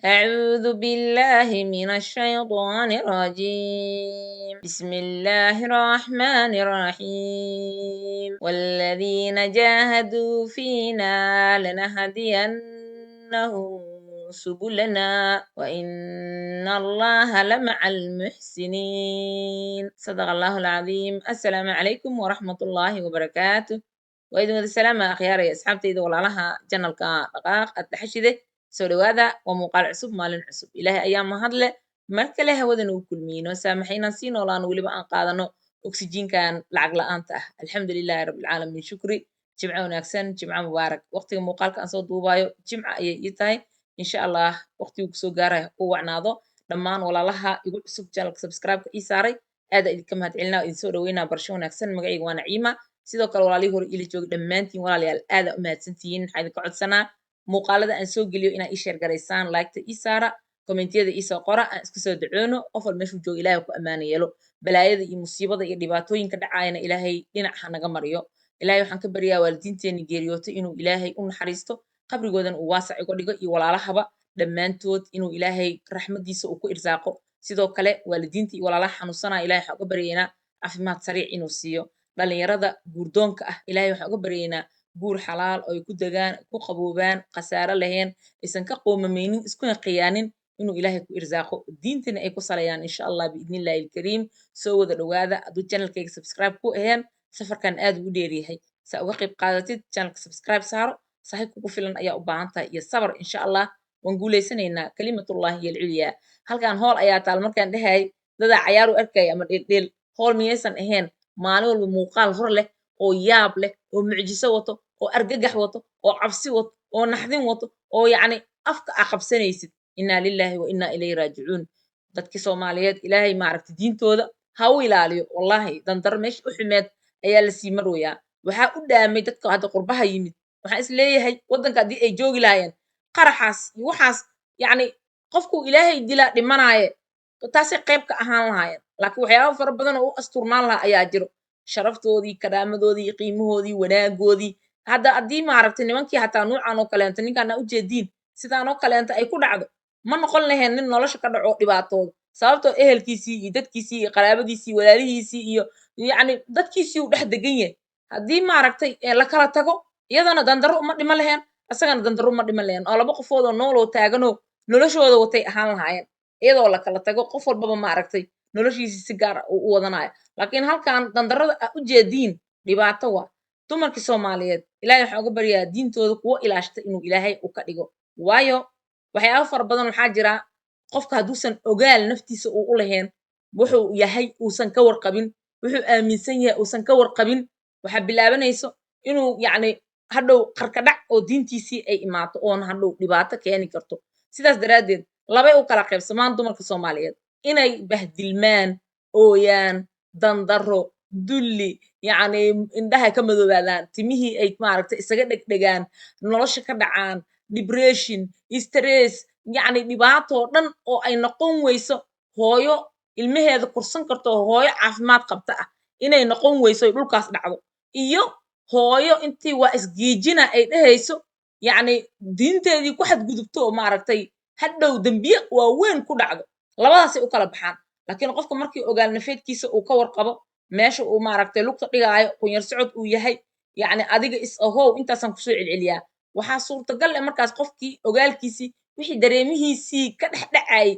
أعوذ بالله من الشيطان الرجيم بسم الله الرحمن الرحيم والذين جاهدوا فينا لنهدينهم سبلنا وإن الله لمع المحسنين صدق الله العظيم. السلام عليكم ورحمة الله وبركاته. وإذن السلام أخيار يا أصحابتي إذا والله لها جنة دقاق التحشده soo dhawaada waa muuqaal cusub maalin cusub ilaahay ayaa mahadle mar kale hawadan uu kulmiyey noo saamaxay inaan sii noolaano weliba aan qaadano oksijiinkan lacag la'aanta ah alxamdulilaahi rabbilcaalamiin shukri jimco wanaagsan jimco mubaarak waqtiga muuqaalka aan soo duubaayo jimca ayay ii tahay insha allah waqtigu kusoo gaaraya ku wacnaado dhammaan walaalaha igu cusub channelka subscribe-ka ii saaray aada idinka mahadcelinaa idin soo dhaweynaa barsho wanaagsan magacayga waa naciima sidoo kale walaalihii hore ila jooga dhammaantiin walaalayaal aada u mahadsantihiin waxaa idinka codsanaa muuqaalada aan soo geliyo inaa ii sheer garaysaan laagta ii saara kommentiyada ii soo qora aan isku soo dacoono qof walba meeshuu jooga ilaahay ku ammaana yeelo balaayada iyo musiibada iyo dhibaatooyinka dhacaayana ilaahay dhinac ha naga mariyo ilaahay waxaan ka baryaa waalidiinteenni geeriyootay inuu ilaahay u naxariisto qabrigoodan uu waasac iga dhigo iyo walaalahaba dhammaantood inuu ilaahay raxmadiisa uu ku irsaaqo sidoo kale waalidiinta iyo walaalaha xanuunsanaya ilaahay waxaan uga baryaynaa caafimaad sariic inuu siiyo dhalinyarada guurdoonka ah ilaahay waxaan uga baryaynaa guur xalaal oo ay ku degaan ku qaboobaan khasaare lahayn aysan ka qoomamaynin iskuna khiyaanin inuu ilaahay ku irsaaqo diintana ay ku salayaan insha allah biidnillahi alkariim soo wada dhawaada hadduu channelkayga subscribe ku aheen safarkan aad ugu dheeryahay saa uga qayb qaadatid channelka subscribe saaro saaxiib kugu filan ayaa u baahan tahay iyo sabar insha allah waan guulaysanaynaa kalimatullahi hiya alculyaa halkan hool ayaa taal markaan dhehayay dadaa cayaar u arkaya ama dheeldheel hool miyaysan ahayn maalin walba muuqaal hor leh oo yaab leh oo mucjiso wato oo argagax wato oo cabsi wato oo naxdin wato oo yacni afka aa qabsanaysid innaa lilaahi wa innaa ilayhi raajicuun dadkii soomaaliyeed ilaahay maaragta diintooda ha u ilaaliyo wallahi dandaro meesha u xumeed ayaa lasii marooyaa waxaa u dhaamay dadka hadda qurbaha yimid waxaan is leeyahay waddanka haddii ay joogi lahaayeen qaraxaas iyo waxaas yacni qofkuu ilaahay dilaa dhimanaaye taasay qayb ka ahaan lahaayeen laakiin waxyaaba fara badan oo u asturnaan lahaa ayaa jiro sharaftoodii karaamadoodii qiimahoodii wanaagoodii hadda haddii maaragtay nimankii hataa nuucan oo kaleento ninkaan aa ujeediin sidaan oo kaleento ay ku dhacdo ma noqon laheen nin nolosha ka dhaco dhibaatooda sababtoo ehelkiisii iyo dadkiisii iyo qaraabadiisii walaalihiisii iyo yacni dadkiisii uu dhex degan yahay haddii maaragtay la kala tago iyadana dandaro uma dhima laheen isagana dandaro uma dhima laheen oo laba qofood oo nooloo taaganoo noloshooda watay ahaan lahaayeen iyadoo la kala tago qof walbaba maaragtay noloshiisii si gaar u wadanaya laakiin halkan dandarada aa u jeediin dhibaato waa dumarkii soomaaliyeed ilaahay waxaan uga baryaa diintooda kuwo ilaashta inuu ilaahay u ka dhigo waayo waxyaaba fara badan waxaa jira qofka hadduusan ogaal naftiisa uu u lahayn wuxuu yahay uusan ka warqabin wuxuu aaminsan yahay uusan ka warqabin waxaa bilaabanayso inuu yacni hadhow qarkadhac oo diintiisii ay imaato oona hadhow dhibaato keeni karto sidaas daraaddeed labay u kala qaybsamaan dumarka soomaaliyeed inay bahdilmaan ooyaan dandaro dulli yacni indhaha ka madoobaadaan timihii ay maaragtay isaga dhegdhegaan nolosha ka dhacaan depression stress yacni dhibaatoo dhan oo ay noqon weyso hooyo ilmaheeda kursan karto hooyo caafimaad qabta ah inay noqon weyso ay dhulkaas dhacdo iyo hooyo intii waa isgiijina ay dhehayso yacni diinteedii ku xadgudubto oo maaragtay hadhow dembiye waaweyn ku dhacdo labadaasay u kala baxaan laakiin qofka markii ogaal nafeedkiisa uu ka warqabo meesha uu maaragtay lugta dhigaayo kunyar socod uu yahay yacni adiga is ahow intaasaan kusoo celceliyaa waxaa suurtagal eh markaas qofkii ogaalkiisii wixii dareemihiisii ka dhex dhacayay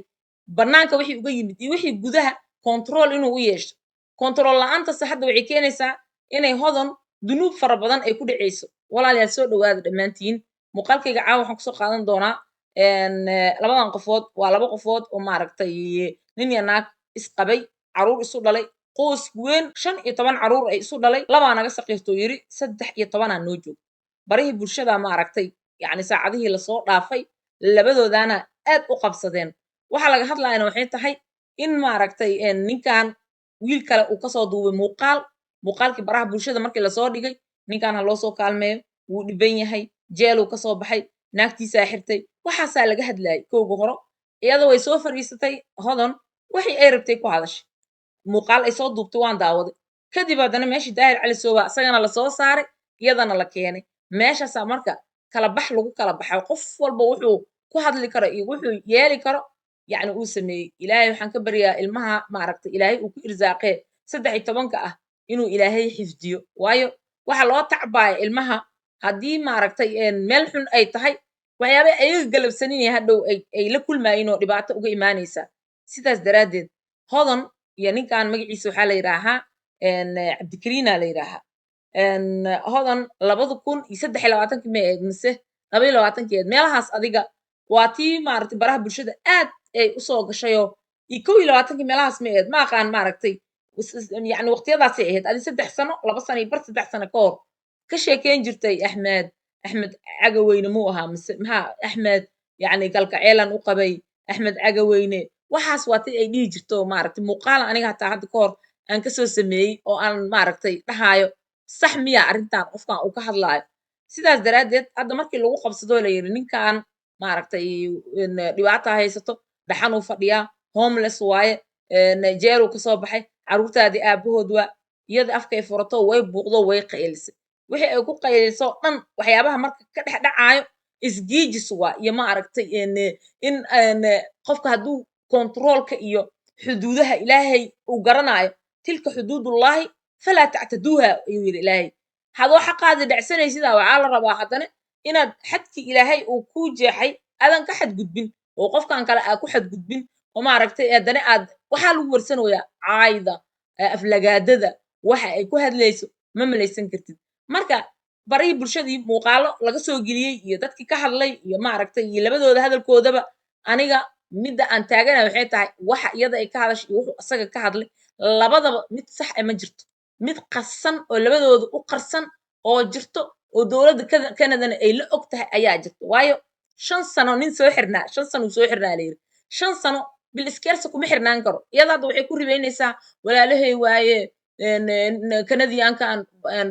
bannaanka wixii uga yimid iyo wixii gudaha control inuu u yeesho control la'aantase hadda waxay keenaysaa inay hodan dunuub fara badan ay ku dhacayso walaalayaal soo dhawaada dhammaantiin muuqaalkayga caawa waxaan kusoo qaadan doonaa labadan qofood waa laba qofood oo maaragtay nin iyo naag isqabay caruur isu dhalay qoys weyn 15 caruur ay isu dhalay labaa naga saqiirtoo yiri 13 noo joog barihii bulshada maaragtay yacni saacadihii lasoo dhaafay labadoodaana aad u qabsadeen waxaa laga hadlayana waxay tahay in maaragtay ninkan wiil kale uu kasoo duubay muuqaalkii baraha bulshada markii lasoo dhigay ninkan ha loo soo kaalmeeyo wuu dhiban yahay jeeluu kasoo baxay naagtiisaa xirtay waxaasaa laga hadlayay kowga horo iyada way soo fadhiisatay hodan wixii ay rabtay ku hadashay muuqaal ay soo duubtay waan daawaday kadib haddana meeshii daahir cali sooba isagana lasoo saaray iyadana la keenay meeshaasaa marka kala bax lagu kala baxay qof walba wuxuu ku hadli karo iyo wuxuu yeeli karo yacni uu sameeyey ilaahay waxaan ka baryaa ilmaha maaragtay ilaahay uu ku irsaaqee 13 ah inuu ilaahay xifdiyo waayo waxa loo tacbaaya ilmaha haddii maaragtay meel xun ay tahay waxyaaba ayaga galabsaninaya hadhow ay la kulmaayeen oo dhibaato uga imaanaysa sidaas daraaddeed hodan iyo ninkan magaciisa waxaa la yidhaahaa cabdikariina la yidhaahaa hodan 2023 ma eed mise 22 meelahaas adiga waa tii maaragtay baraha bulshada aad ay u soo gashayoo iyo 21 meelahaas ma eed ma aqaan maaragtay yacni waqtiyadaasay ahayd adi 3 sano 2 sano iyo bar 3 sano ka hor ka sheekeyn jirtay axmed cagaweyne muu ahaa mise maxaa axmed yacni galgaceelan u qabay axmed cagaweyne waxaas waa tii ay dhihi jirto maaragtay muuqaal aniga hataa hadda ka hor aan kasoo sameeyey oo aan maaragtay dhahaayo sax miya arrintan qofkan uu ka hadlaayo sidaas daraaddeed hadda markii lagu qabsadoo la yidhi ninkan maaragtay dhibaata haysato dhaxan uu fadhiyaa homeless waaye jeeluu kasoo baxay carruurtaadii aabahood waa iyada afkay furato way buuqdo way qaylisay wixii ay ku qayliso dhan waxyaabaha marka ka dhex dhacaayo isgiijis waa iyo maaragtay in qofka hadduu kontaroolka iyo xuduudaha ilaahay uu garanaayo tilka xuduudullaahi falaa tactaduuha ayuu yidhi ilaahay hadoo xaqaadi dhacsanaysidaa waxaa la rabaa haddana inaad xadkii ilaahay uu kuu jeexay aadan ka xadgudbin oo qofkan kale aad ku xadgudbin oo maaragtay haddana aad waxaa lagu warsanayaa caayda aflagaadada waxa ay ku hadlayso ma malaysan kartid marka barihii bulshadii muuqaalo laga soo geliyey iyo dadkii ka hadlay iyo maaragtay iyo labadooda hadalkoodaba aniga midda aan taaganahay waxay tahay waxa iyada ay ka hadashay iyo wuxuu asaga ka hadlay labadaba mid sax ma jirto mid qarsan oo labadooda u qarsan oo jirto oo dowladda Canadana ay la og tahay ayaa jirto waayo 5 sano nin soo xirnaa 5 sano soo xirnaa la yiri 5 sano bil iskeersa kuma xirnaan karo iyada hadda waxay ku ribeynaysaa walaalahay waaye Canadiankan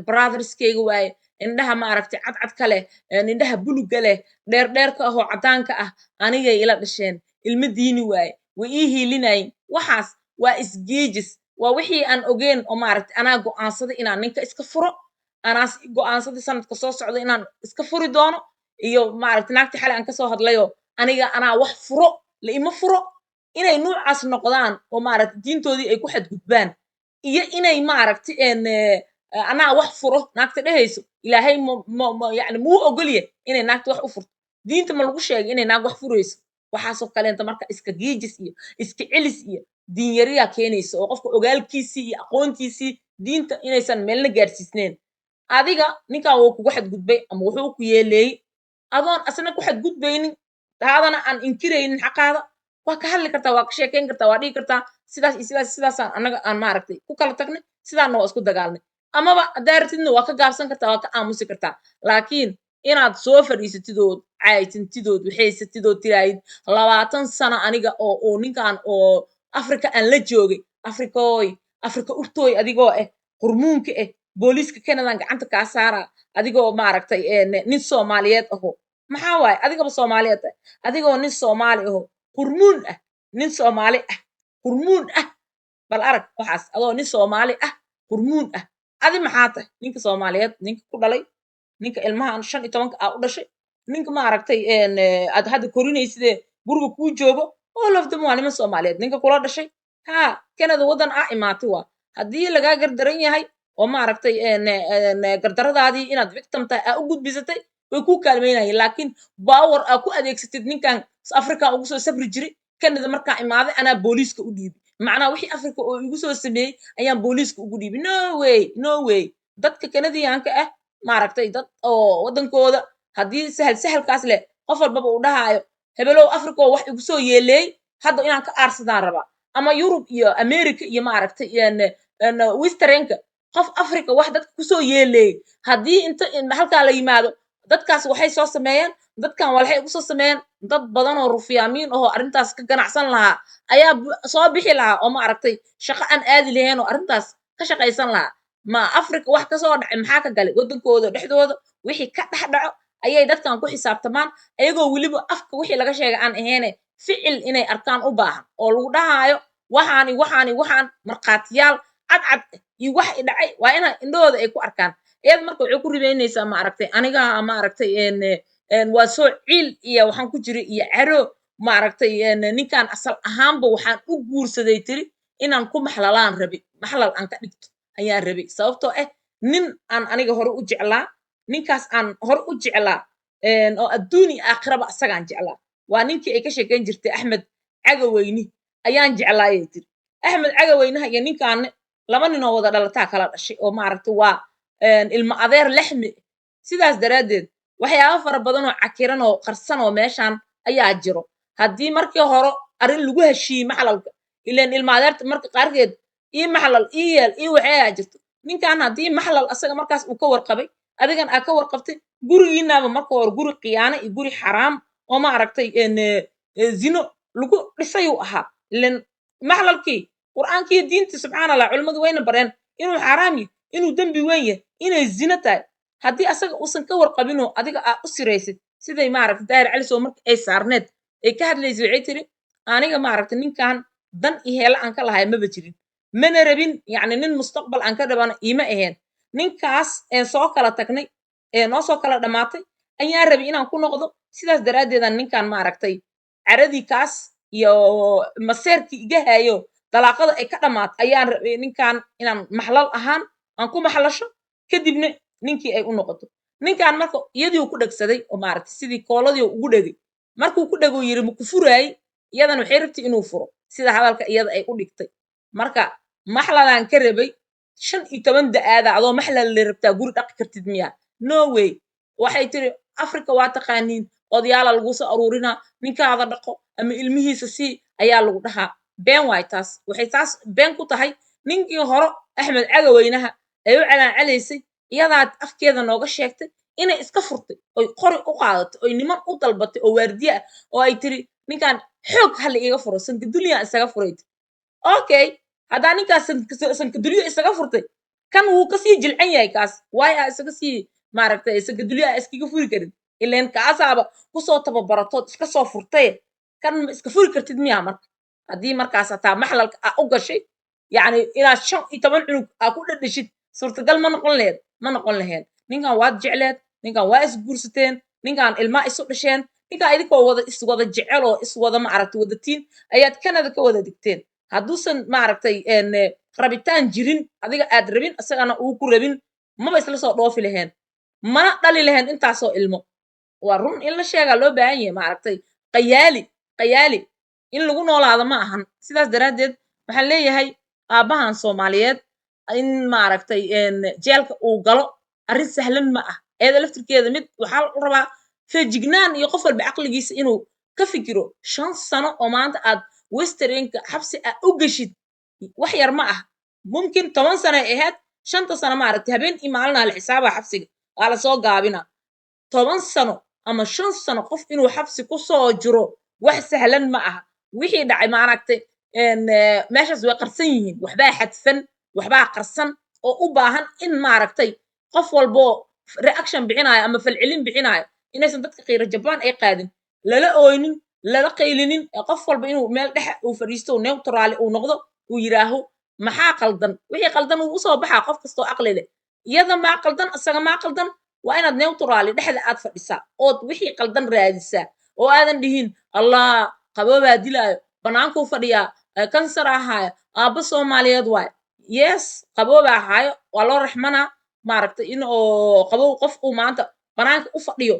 brotherskeyga waaye indhaha maaragtay cadcad ka leh indhaha buluga leh dheerdheerka ah oo cadaanka ah anigay ila dhasheen ilma diini waaye way ii hiilinayin waxaas waa isgeejis waa wixii aan ogeyn oo maaragtay anaa go'aansaday inaan ninka iska furo anaas go'aansaday sanadka soo socda inaan iska furi doono iyo maaragtay naagtii xalay aan kasoo hadlayoo aniga anaa wax furo la ima furo inay nuucaas noqdaan oo maaragtay diintoodii ay ku xadgudbaan iyo inay maaragtay anaa wax furo naagta dhehayso ilaahay yani muu ogolya inay naagta wax u furto diinta ma lagu sheegay inay naag wax furayso waxaasoo kaleenta marka iska giijis iyo iska celis iyo diin yariyaa keenaysa oo qofka ogaalkiisii iyo aqoontiisii diinta inaysan meelna gaarsiisneen adiga ninkan wuu kugu xadgudbay ama wuxuu ku yeeleeyey adoon asna ku xadgudbaynin taadana aan inkiraynin xaqaada waa ka hadli kartaa waa ka sheekayn kartaa waa dhihi kartaa sidaas iyo sidaasaan anaga aan maaragtay ku kala tagnay sidaana waa isku dagaalnay amaba haddaa ratidna waa ka gaabsan kartaa waa ka aamusi kartaa laakiin inaad soo fadhiisatidood caaytintidood waxaysatidood tiraahid 20 sano aniga oo ninkan oo afrika aan la joogay afrika urtooy adigoo qurmuunka booliiska Canada gacanta kaa saara adigoo maaragtay nin Soomaaliyeed aho maxaa waaye adigaba Soomaaliyeed adigoo nin Soomaali aho qurmuun ah nin Soomaali ah qurmuun ah bal arag waxaas adoo nin Soomaali ah qurmuun ah adi maxaa tahay ninka Soomaaliyeed ninka ku dhalay ninka ilmahan 15 ah u dhashay ninka maaragtay aad hadda korinaysidee guriga kuu joogo all of them waa niman Soomaaliyeed ninka kula dhashay ha Canada wadan ah imaatay waa haddii lagaa gardaran yahay oo maaragtay gardaradaadii inaad victim tahay aa u gudbisatay way ku kaalmeynayeen laakiin power aa ku adeegsatid ninkan Afrika ugu soo sabri jiray Canada markaa imaaday anaa booliiska u dhiibay macnaha wixii Afrika oo igu soo sameeyey ayaan booliiska ugu dhiibay no way dadka Canadianka ah maaragtay dad oo wadankooda haddii sahalkaas leh qof walbaba uu dhahaayo hebelow Afrika oo wax igu soo yeeleey hadda inaan ka aarsadaan rabaa ama Yurub iyo America iyo maaragtay westernka qof Afrika wax dadka kusoo yeeleey haddii inta halkaa la yimaado dadkaas waxay soo sameeyeen dadkan waxay ugu soo sameeyeen dad badan oo rufiyaamiin oo arrintaas ka ganacsan lahaa ayaa soo bixi lahaa oo maaragtay shaqo aan aadi lahayn oo arrintaas ka shaqaysan lahaa ma Afrika wax ka soo dhacay maxaa ka galay wadankooda dhexdooda wixii ka dhex dhaco ayay dadkan ku xisaabtamaan ayagoo weliba afka wixii laga sheegay aan ahayn ficil inay arkaan u baahan oo lagu dhahaayo waxaan marqaatiyaal cadcad iyo wax dhacay waa inaan indhahooda ay ku arkaan iyada marka waxay ku ribeynaysaa maaragtay aniga maaragtay waa soo ciil iyo waxaan ku jira iyo caro maaragtay ninkaan asal ahaanba waxaan u guursaday tiri inaan ku maxlalaan rabi maxlal aan ka dhigto ayaan rabi sababtoo ah nin aan aniga hore u jeclaa ninkaas aan hore u jeclaa oo adduun iyo aakhiraba asagaan jeclaa waa ninkii ay ka sheekayn jirtay axmed cagaweyni ayaan jeclaayay tiri axmed cagaweynaha iyo ninkaanne laba ninoo wada dhalataa kala dhashay oo maaragtay waa ilmo adeer lexmi sidaas daraaddeed waxyaabo fara badan oo cakiran oo qarsan oo meeshaan ayaa jiro haddii markii hore arrin lagu heshiiyey maxlalka ileen ilma adeerta marka qaarkeed ii maxlal ii yeel ii waxayaa jirto ninkan haddii maxlal asaga markaas uu ka warqabay adigan aa ka warqabtay gurigiinaaba marka hore guri khiyaano iyo guri xaraam oo maaragtay zino lagu dhisayuu ahaa ileen maxlalkii qur'aankii diintii subxaana allah culimmadu wayna bareen inuu xaraam yahay inuu dembi weyn yahay inay zino tahay haddii asaga uusan ka warqabinoo adiga aa u siraysid siday maaragta daahir calisow marka ay saarneed ay ka hadlaysa waxay tiri aniga maaragta ninkan dan iyo heela aan ka lahay maba jirin mana rabin yacni nin mustaqbal aan ka dhabana iima ahayn ninkaas soo kala tagnay noo soo kala dhammaatay ayaan rabi inaan ku noqdo sidaas daraaddeedaan ninkan maaragtay caradii kaas iyo maseerkii iga haayo dalaaqada ay ka dhammaatay ayaan rabay ninkan inaan maxlal ahaan aan ku maxlasho kadibna ninkii ay u noqoto ninkan marka iyadii uu ku dhegsaday oo maaragtay sidii kooladii ugu dhegay markuu ku dhego yiri ma ku furaayey iyadana waxay rabtay inuu furo sida hadalka iyada ay u dhigtay marka maxlalaan ka rabay 15 da'aada adoo maxlal la rabtaa guri dhaqi kartid miya no way waxay tiri afrika waa taqaaniin odayaala lagu soo aruurinaa ninkaada dhaqo ama ilmihiisa sii ayaa lagu dhahaa been waay taas waxay taas been ku tahay ninkii hore axmed cagaweynaha ay u calaacalaysay iyadaad afkeeda nooga sheegtay inay iska furtay oy qori u qaadatay oy niman u dalbatay oo waardiye ah oo ay tiri ninkan xoog hala iiga furo sankadulya isaga furay okay haddaa ninkaas sankadulyo isaga furtay kan wuu kasii jilcan yahay kaas waay aa isaga sii maaragtay sankadulyo aa iskaga furi karin ileen kaasaaba kusoo tababaratood iska soo furtay kan ma iska furi kartid miyaa marka haddii markaas hataa maxlalka aa u gashay yacni inaad 15 cunug aa ku dhadhashid suurtagal ma noqon laheed ma noqon laheen ninkan waad jecleed ninkan waa isguursateen ninkan ilmaa isu dhasheen ninkan idinkoo wada iswada jecel oo iswada maaragtay wadatiin ayaad kanada ka wada digteen hadduusan maaragtay rabitaan jirin adiga aad rabin isagana uu ku rabin maba isla soo dhoofi laheen mana dhali laheen intaasoo ilmo waa run in la sheegaa loo baahan yahay maaragtay qayaali in lagu noolaado ma ahan sidaas daraaddeed waxaan leeyahay aabbahan soomaaliyeed in maaragtay jeelka uu galo arrin sahlan ma ah eeda laftirkeeda mid waxaa la rabaa feejignaan iyo qof walba caqligiisa inuu ka fikiro 5 sano oo maanta aad westernka xabsi aad u geshid wax yar ma ah mumkin 10 sano ay ahayd 5 sano maaragtay habeen iyo maalin la xisaabaa xabsiga waa la soo gaabina 10 sano ama 5 sano qof inuu xabsi ku soo jiro wax sahlan ma aha wixii dhacay maaragtay meeshaas way qarsan yihiin waxbaa xadfan waxbaa qarsan oo u baahan in maaragtay qof walbo reaction bixinayo ama falcelin bixinayo inaysan dadka qiiro jabaan ay qaadin lala ooynin lala qaylinin qof walba inuu meel dhex uu fadhiisto neutral uu noqdo uu yiraaho maxaa qaldan wixii qaldan uu soo baxaa qof kastoo aqli leh iyada ma qaldan asaga ma qaldan waa inaad neutral dhexda aad fadhisaa ood wixii qaldan raadisaa oo aadan dhihin allah qaboobaa dilaayo banaankuu fadhiyaa kansar ahaayo aabba soomaaliyeed waay yes qaboobaa ahaayo waa loo raxmanaa maaragtay in oo qabow qof uu maanta banaanka u fadhiyo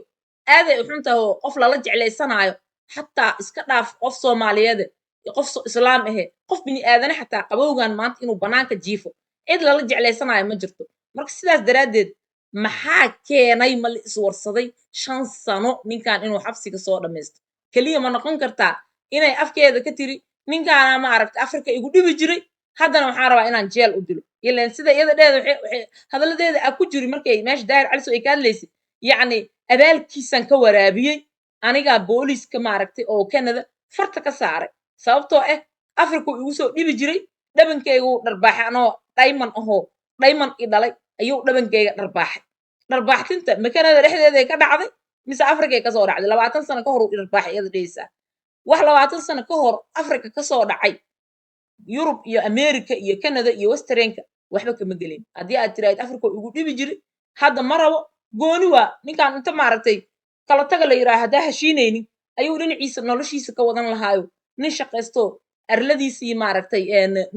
aaday u xuntahay oo qof lala jeclaysanaayo xataa iska dhaaf qof soomaaliyeed iyo qof islaam ahe qof bini aadane xataa qabowgan maanta inuu banaanka jiifo cid lala jeclaysanaayo ma jirto marka sidaas daraaddeed maxaa keenay ma la iswarsaday 5 sano ninkan inuu xabsiga soo dhamaysto keliya ma noqon kartaa inay afkeeda ka tiri ninkaana maaragtay afrika igu dhibi jiray haddana waxaan rabaa inaan jeel u dilo ileen sida iyada dheeda waxay hadalladeeda aa ku jiri markay meesha daahir caliso ay ka hadlaysay yacni abaalkiisan ka waraabiyey anigaa booliiska maaragtay oo canada farta ka saaray sababtoo ah afrika igu soo dhibi jiray dhabankaygu dharbaaxay anoo dhayman ahoo dhayman i dhalay ayuu dhabankayga dharbaaxay dharbaaxtinta ma canada dhexdeeday ka dhacday mise afrikay kasoo dhacday 20 sano ka hor uu dharbaaxay iyada dhehaysaa wax 20 sano ka hor afrika kasoo dhacay yurub iyo america iyo canada iyo westernka waxba kama gelin haddii aad tiraahid afrika igu dhibi jiray hadda ma rabo gooni waa ninkan inta maaragtay kala taga la yiraahdo haddaa heshiinaynin ayuu dhinaciisa noloshiisa ka wadan lahaayo nin shaqaysto arladiisii maaragtay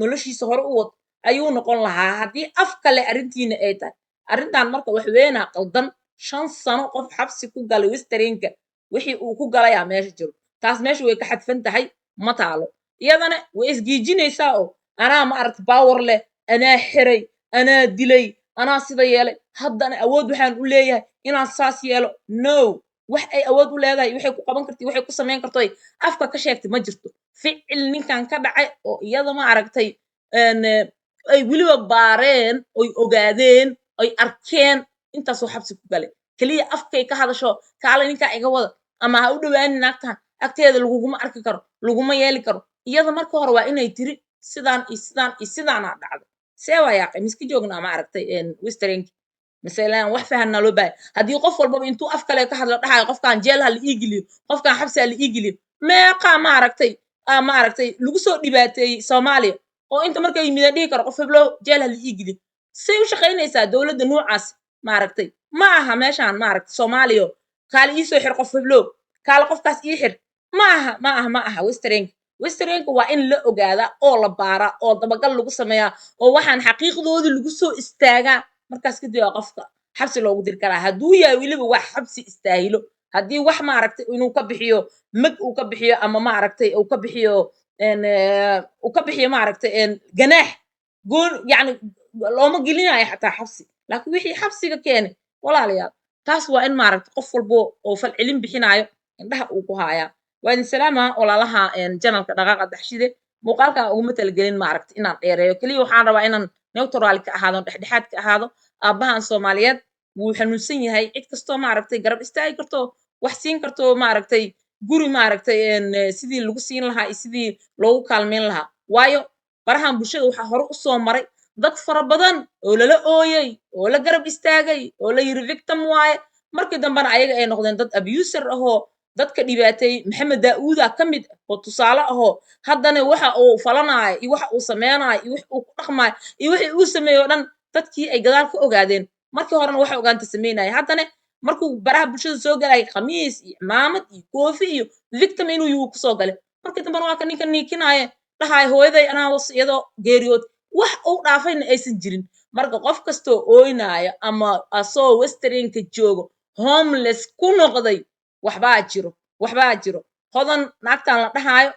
noloshiisa hore u wad ayuu noqon lahaa haddii af kale arrintiina ay tahay arrintan marka wax weynaa qaldan 5 sano qof xabsi ku galay westernka wixii uu ku galayaa meesha jiro taas meesha way ka xadfan tahay ma taalo iyadana way isgiijinaysaa oo anaa maaragta baawar leh anaa xiray anaa dilay anaa sida yeelay haddana awood waxaan u leeyahay inaan saas yeelo no wax ay awood u leedahay waxay ku qaban kartay waxay ku samayn karto afka ka sheegtay ma jirto ficil ninkan ka dhacay oo iyada ma aragtay ay weliba baareen oy ogaadeen oy arkeen intaasoo xabsi ku galay keliya afkay ka hadasho kaale ninkaa iga wada ama ha u dhawaanin naagtan agteeda laguguma arki karo laguma yeeli karo iyada marka hore waa inay tiri sidaan iyo sidaan iyo sidaanaa dhacdo see waa yaaqay miska joognaa ma aragtay westernki masalan wax fahanna loo baahay haddii qof walbaba intuu af kale ka hadlo dhahayo qofkan jeel ha la ii geliyo qofkan xabsi ha la ii geliyo meeqaa ma aragtay lagu soo dhibaateeyey soomaaliya oo inta markay yimideen dhihi karo qof heblow jeel ha la ii geliyo say u shaqaynaysaa dowladda noocaas ma aragtay ma aha meeshaan ma aragtay soomaaliya kaale ii soo xir qof heblow kaale qofkaas ii xir ma aha westernka waa in la ogaadaa oo la baaraa oo dabagal lagu sameeyaa oo waxaan xaqiiqdoodii lagu soo istaagaa markaas kadib waa qofka xabsi loogu diri karaa hadduu yahay weliba wax xabsi istaahilo haddii wax maaragtay inuu ka bixiyo mag uu ka bixiyo ama maaragtay uu ka bixiyo maaragtay ganaax goon yani looma gelinayo xataa xabsi laakiin wixii xabsiga keenay walaalayaal taas waa in maaragtay qof walbo oo falcelin bixinayo indhaha uu ku haayaa waa idin salaama walaalaha janalka dhaqaaqa daxshide muuqaalkan uguma talagelin maaragtay inaan dheereeyo keliya waxaan rabaa inaan neutral ka ahaado dhexdhexaad ka ahaado aabbahan soomaaliyeed wuu xanuunsan yahay cid kastoo maaragtay garab istaagi karto wax siin karto maaragtay guri maaragtay sidii lagu siin lahaa iyo sidii loogu kaalmeyn lahaa waayo barahan bulshada waxaa hore u soo maray dad fara badan oo lala ooyey oo la garab istaagay oo la yiri victim waaye markii dambena ayaga ay noqdeen dad abuser ahoo dadka dhibaateeyey maxamed daa'uuda ka mid ah oo tusaale ahoo haddana waxa uu falanaayo iyo waxa uu sameynaayo iyo wix uu ku dhaqmaayo iyo wixii uu sameeyo dhan dadkii ay gadaal ka ogaadeen markii horena waxa ogaanta sameynaya haddana markuu baraha bulshada soo galay khamiis iyo cimaamad iyo koofi iyo victim inuu yuu ku soo galay markii dambena waa ka ninka niikinaaye dhahaay hooyaday anaa was iyadoo geeriyood wax uu dhaafayna aysan jirin marka qof kastoo ooynaayo ama asoo westernka joogo homeless ku noqday waxbaa jiro hodan naagtan la dhahaayo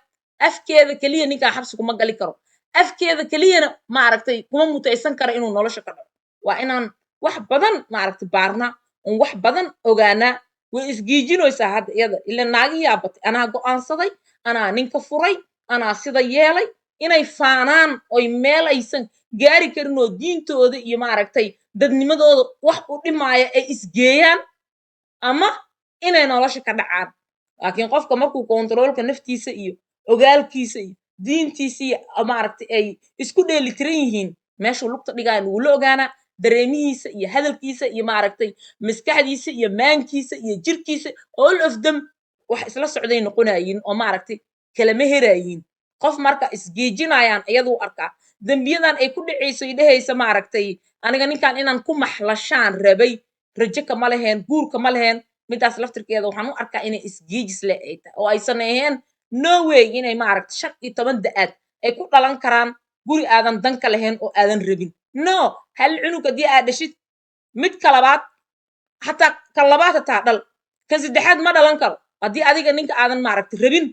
afkeeda keliya ninkaa xabsi kuma gali karo afkeeda keliyana maaragtay kuma mutaysan karo inuu nolosha ka dhaco waa inaan wax badan maaragtay baarnaa oon wax badan ogaanaa way isgiijinoysaa hadda iyada ila naagiyaa batay anaa go'aansaday anaa ninka furay anaa sida yeelay inay faanaan oy meel aysan gaari karin oo diintooda iyo maaragtay dadnimadooda wax u dhimaaya ay isgeeyaan ama inay nolosha ka dhacaan laakiin qofka markuu kontroolka naftiisa iyo ogaalkiisa iyo diintiisa iyo maaragtay ay isku dheeli tiran yihiin meeshuu lugta dhigaan wuu la ogaanaa dareemihiisa iyo hadalkiisa iyo maaragtay maskaxdiisa iyo maankiisa iyo jirkiisa all of them wax isla socday noqonayiin oo maaragtay kalama herayiin qof marka isgeejinayaan iyaduu arkaa dembiyadan ay ku dhacayso ay dhehaysa maaragtay aniga ninkan inaan ku maxlashaan rabay rajo kama leheen guur kama leheen midaas laftirkeeda waxaan u arkaa inay isgeejis leh ay tahay oo aysan ahayn no way inay maaragtay 15 da'aad ay ku dhalan karaan guri aadan danka lahayn oo aadan rabin no hal cunug haddii aad dhashid midka labaad hataa kan labaad hataa dhal kan saddexaad ma dhalan karo haddii adiga ninka aadan maaragtay rabin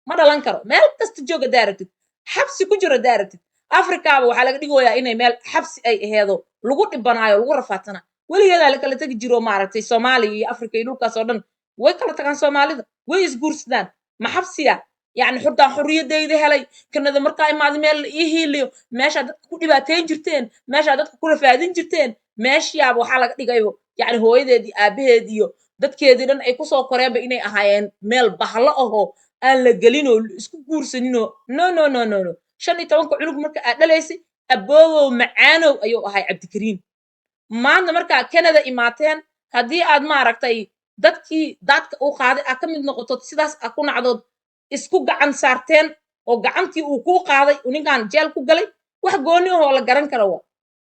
ma dhalan karo meel kasta jooga daaratid xabsi ku jiro daaratid afrikaaba waxaa laga dhigoyaa inay meel xabsi ay aheedo lagu dhibanaayo lagu rafaadsana weligeedaa la kala tegi jiro maaragtay soomaaliya iyo afrika iyo dhulkaas oo dhan way kala tagaan soomaalida way isguursadaan ma xabsiya yacni xurdaan xurriyadayda helay kanada markaa imaada meel la ii hiiliyo meeshaa dadka ku dhibaateyn jirteen meeshaa dadka ku rafaadin jirteen meeshiyaaba waxaa laga dhigayo yacni hooyadeed iyo aabaheed iyo dadkeedii dhan ay kusoo koreenba inay ahaayeen meel bahlo ahoo aan la gelinoo isku guursaninoo no 15 cunug marka aad dhalaysay aboobow macaanow ayuu ahay cabdikariim maanta markaa canada imaateen haddii aad maaragtay dadkii daadka uu qaaday aad ka mid noqoto sidaas aad ku nacdood isku gacan saarteen oo gacantii uu kuu qaaday ninkan jeel ku galay wax gooni ahoo la garan kara wa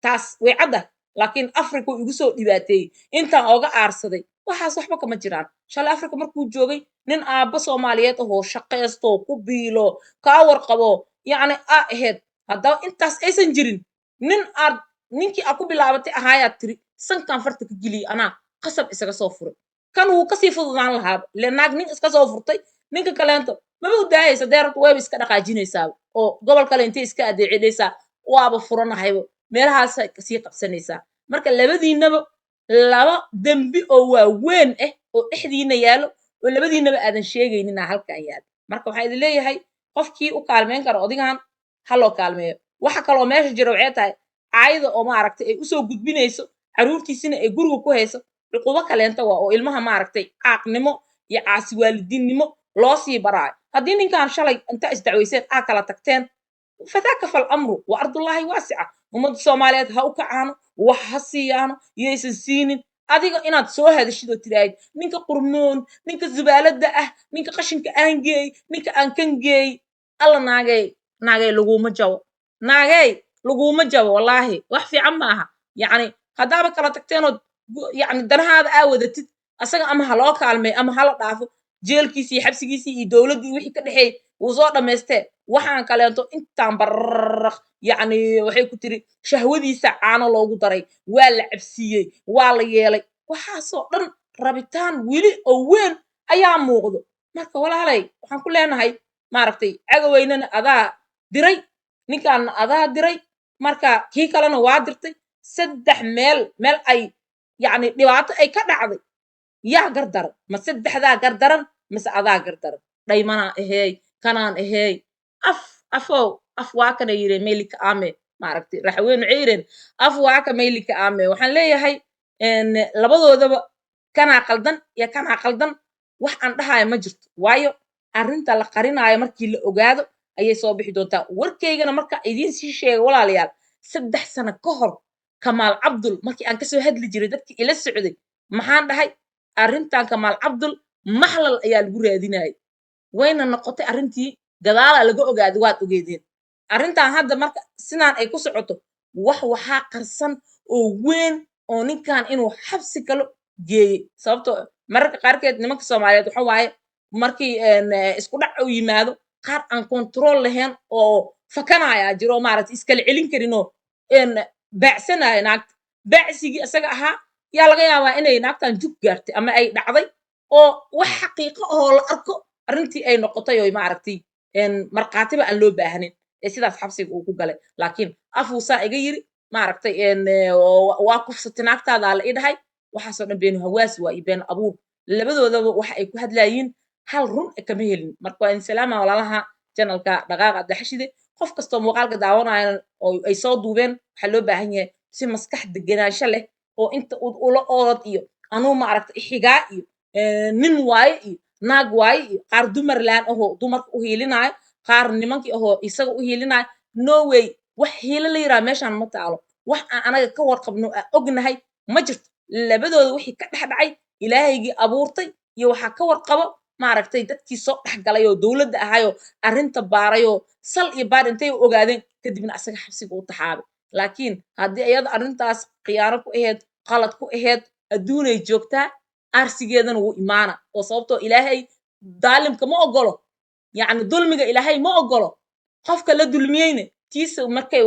taas way cadda laakiin afrika uu igu soo dhibaateeyey intaan ooga aarsaday waxaas waxba kama jiraan shalay afrika markuu joogay nin aabba soomaaliyeed ahoo shaqaysto ku biilo kaa warqabo yacni aa ahayd haddaba intaas aysan jirin nin aad ninkii aad ku bilaabatay ahaayaad tiri sankan farta ka geliyay anaa qasab isaga soo furay kan wuu kasii fududaan lahaaba ile naag nin iska soo furtay ninka kaleento maba u daayaysa dee rabta wayba iska dhaqaajinaysaaba oo gobol kale intay iska adeecinaysaa waaba furanahayba meelahaasay kasii qabsanaysaa marka labadiinaba laba dembi oo waaweyn ah oo dhexdiina yaalo oo labadiinaba aadan sheegaynina halkan yaalo marka waxaa idin leeyahay qofkii u kaalmeyn kara odigan ha loo kaalmeeyo waxa kaloo meesha jira waxay tahay caayda oo maaragtay ay usoo gudbinayso caruurtiisina ay guriga ku hayso cuqubo kaleenta waa oo ilmaha maaragtay caaqnimo iyo caasi waalidiinnimo loo sii baraayo haddii ninkan shalay inta isdacwayseen aa kala tagteen fadaaka fal amru wa ardullaahi waasica ummadda soomaaliyeed ha u kacaano wax ha siiyaano iyaysan siinin adiga inaad soo hadashid oo tiraahid ninka qurmoon ninka zubaalada ah ninka qashinka aan geey ninka aan kan geey alla naagay laguma jabo naagay laguma jabo wallaahi wax fiican ma aha yacni haddaaba kala tagteenood yacni danahaada aa wadatid asaga ama ha loo kaalmay ama hala dhaafo jeelkiisii iyo xabsigiisii iyo dowladdii wixii ka dhexeeyey wuu soo dhammaystee waxaan kaleento intaan barraq yacni waxay ku tiri shahwadiisa caano loogu daray waa la cabsiiyey waa la yeelay waxaasoo dhan rabitaan weli oo weyn ayaa muuqdo marka walaalay waxaan ku leenahay maaragtay cagaweynana adaa diray ninkaanna adaa diray marka kii kalena waa dirtay saddex meel ay yacni dhibaato ay ka dhacday yaa gardaran ma saddexdaa gardaran mise adaa gardaran dhaymanaa aheey kanaan aheey af waa kana yireen meylika ame maaragtay raxweyn waxay yireen af waa ka meylika ame waxaan leeyahay labadoodaba kanaa qaldan iyo kanaa qaldan wax aan dhahaya ma jirto waayo arrinta la qarinaayo markii la ogaado ayay soo bixi doontaa warkaygana marka idiin sii sheega walaalayaal 3 sano ka hor kamaal cabdul markii aan kasoo hadli jiray dadkii ila socday maxaan dhahay arrintan kamaal cabdul maxlal ayaa lagu raadinayay wayna noqotay arrintii gadaala laga ogaaday waad ogeedeen arrintan hadda marka sidaan ay ku socoto waxaa qarsan oo weyn oo ninkan inuu xabsi kalo geeyey sababtoo mararka qaarkeed nimanka soomaaliyeed waxa waaye markii isku dhac u yimaado qaar aan control lahayn oo fakanaya jiro maaragtay iskala celin karin oo baacsanaya naagta baacsigii isaga ahaa yaa laga yaabaa inay naagtan jug gaartay ama ay dhacday oo wax xaqiiqo oo la arko arrintii ay noqotay oo maaragtay markhaatiba aan loo baahnin ee sidaas xabsiga uu ku galay laakiin afuusaa iga yiri maaragtay waa kufsatay naagtaada la ii dhahay waxaasoo dhan beenu hawaasi waa iyo been abuur labadoodaba waxa ay ku hadlaayiin hal run kama helin marka waa in salaama walaalaha janalka dhaqaaqa daxashide qof kastoo muuqaalka daawanaya oo ay soo duubeen waxaa loo baahan yahay si maskax deganaansho leh oo inta ula oorad iyo anuu maaragtay ixigaa iyo nin waaye iyo naag waaye iyo qaar dumar laan ahoo dumarka u hiilinaayo qaar nimankii ahoo isaga u hiilinaayo no way wax hiilo la yiraa meeshaan ma taalo wax aan anaga ka warqabno aan ognahay ma jirto labadooda wixii ka dhex dhacay ilaahaygii abuurtay iyo waxaa ka warqabo maaragtay dadkii soo dhex galay oo dowladda ahayoo arrinta baarayoo sal iyo baar intay u ogaadeen kadibna asaga xabsiga u taxaabay laakiin haddii iyada arrintaas khiyaano ku aheyd qalad ku aheyd adduunay joogtaa arsigeedana wuu imaana oo sababtoo ilaahay daalimka ma ogolo yacni dulmiga ilaahay ma ogolo qofka la dulmiyeyne tiisa markay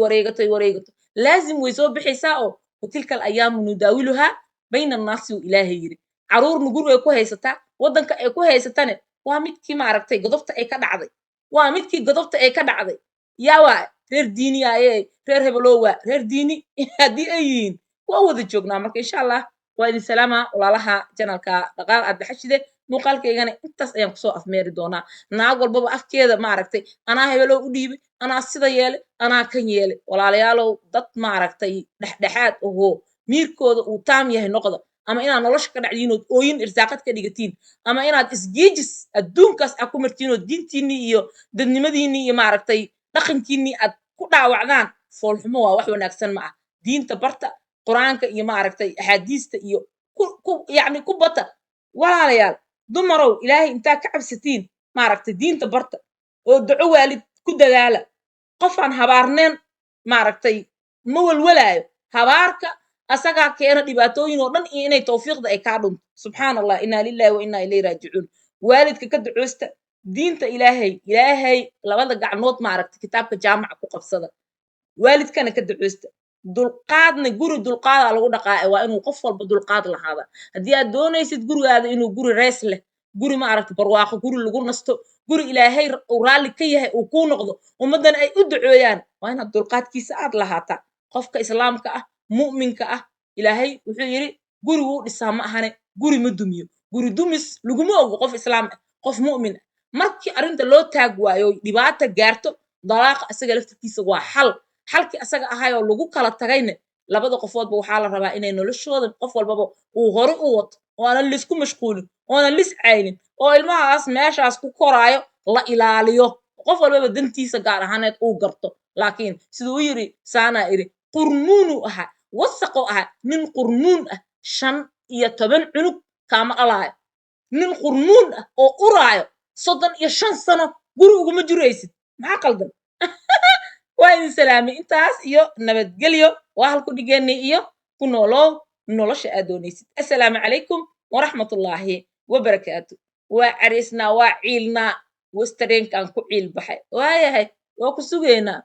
wareegato laazim way soo bixaysaa oo watilka alayaamu nudaawiluhaa bayna annaasi uu ilaahay yiri caruurna guriga ku haysataa waddanka ay ku haysatane waa midkii maaragtay godobta ay ka dhacday waa midkii godobta ay ka dhacday yaa waa reer diini ayee reer hebeloo waa reer diini haddii ay yihiin waa wada joognaa marka insha allah waa idin salaama walaalaha janalka dhaqaaq addaxashide muuqaalkaygana intaas ayaan kusoo afmeeri doonaa naag walbaba afkeeda maaragtay anaa hebeloo u dhiibay anaa sida yeelay anaa kan yeelay walaalayaalow dad maaragtay dhexdhexaad ahoo miirkooda uu taam yahay noqda ama inaad nolosha ka dhacdiinood ooyin irsaaqad ka dhigatiin ama inaad isgiijis adduunkaas aad ku martiinood diintiinnii iyo dadnimadiinnii iyo maaragtay dhaqankiinnii aad ku dhaawacdaan foolxumo waa wax wanaagsan ma ah diinta barta qur-aanka iyo maaragtay axaadiista iyo yacni ku bata walaalayaal dumarow ilaahay intaa ka cabsatiin maaragtay diinta barta oo duco waalid ku dadaala qofaan habaarneen maaragtay ma walwalaayo habaarka asagaa keena dhibaatooyin oo dhan iyo inay tawfiiqda ay kaa dhunto subxaana allah inaa lillahi wa inaa ilayhi raajicuun waalidka ka ducoosta diinta ilaahay labada gacnood maaragta kitaabka jaamaca ku qabsada waalidkana ka ducoosta dulqaadna guri dulqaadaa lagu dhaqaa waa inuu qof walba dulqaad lahaada haddii aad doonaysid gurigaada inuu guri rees leh guri maaragta barwaaqo guri lagu nasto guri ilaahay uu raalli ka yahay uu kuu noqdo ummaddan ay u ducooyaan waa inaad dulqaadkiisa aad lahaataa qofka islaamka ah mu'minka ah ilaahay wuxuu yidhi guri wuu dhisaa ma ahane guri ma dumiyo guri dumis laguma ogo qof islaam ah qof mu'min ah markii arrinta loo taag waayo dhibaata gaarto dalaaqa isaga laftirkiisa waa xalkii asaga ahayoo lagu kala tagayne labada qofoodba waxaa la rabaa inay noloshooda qof walbaba uu hore u wato oo aanan laisku mashquulin oonan lis caynin oo ilmahaas meeshaas ku koraayo la ilaaliyo qof walbaba dantiisa gaar ahaaneed uu garto laakiin siduu u yidhi saanaa idhi qurmuunuu ahaa wasaqoo ahaa nin qurmuun ah 15 cunug kaama dhalaayo nin qurmuun ah oo uraayo 35 sano guri uguma jiraysid maxaa qaldan waa idin salaamay intaas iyo nabadgelyo waa halku dhigeenni iyo ku noolow nolosha aad doonaysid assalaamu calaykum waraxmatullaahi wabarakaatu waa cariisnaa waa ciilnaa wastareenkaan ku ciil baxay waayahay waa ku sugaynaa